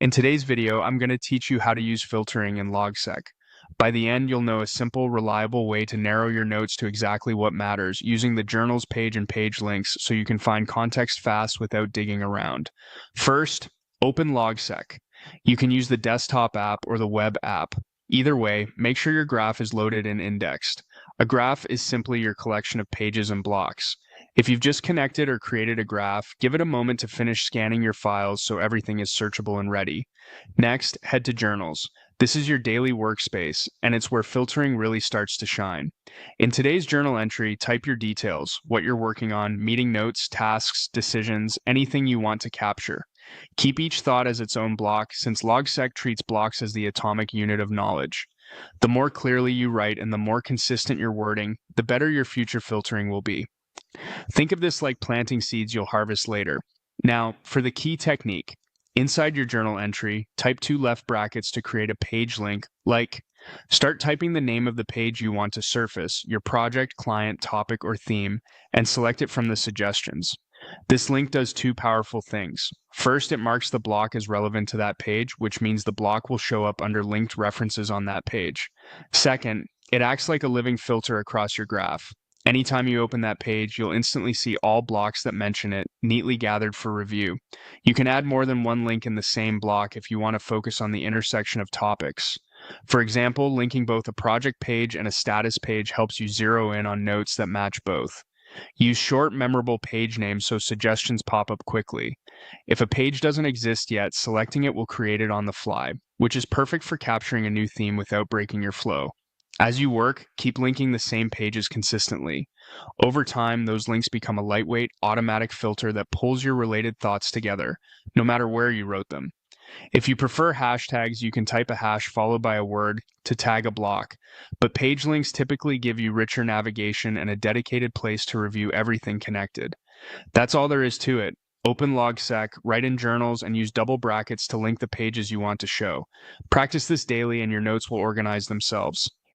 In today's video, I'm going to teach you how to use filtering in Logseq. By the end, you'll know a simple, reliable way to narrow your notes to exactly what matters, using the journal's page and page links so you can find context fast without digging around. First, open Logseq. You can use the desktop app or the web app. Either way, make sure your graph is loaded and indexed. A graph is simply your collection of pages and blocks. If you've just connected or created a graph, give it a moment to finish scanning your files so everything is searchable and ready. Next, head to Journals. This is your daily workspace, and it's where filtering really starts to shine. In today's journal entry, type your details, what you're working on, meeting notes, tasks, decisions, anything you want to capture. Keep each thought as its own block, since Logseq treats blocks as the atomic unit of knowledge. The more clearly you write and the more consistent your wording, the better your future filtering will be. Think of this like planting seeds you'll harvest later. Now, for the key technique. Inside your journal entry, type two left brackets to create a page link, like start typing the name of the page you want to surface, your project, client, topic, or theme, and select it from the suggestions. This link does two powerful things. First, it marks the block as relevant to that page, which means the block will show up under linked references on that page. Second, it acts like a living filter across your graph. Anytime you open that page, you'll instantly see all blocks that mention it, neatly gathered for review. You can add more than one link in the same block if you want to focus on the intersection of topics. For example, linking both a project page and a status page helps you zero in on notes that match both. Use short, memorable page names so suggestions pop up quickly. If a page doesn't exist yet, selecting it will create it on the fly, which is perfect for capturing a new theme without breaking your flow. As you work, keep linking the same pages consistently. Over time, those links become a lightweight, automatic filter that pulls your related thoughts together, no matter where you wrote them. If you prefer hashtags, you can type a hash followed by a word to tag a block, but page links typically give you richer navigation and a dedicated place to review everything connected. That's all there is to it. Open Logseq, write in journals, and use double brackets to link the pages you want to show. Practice this daily and your notes will organize themselves.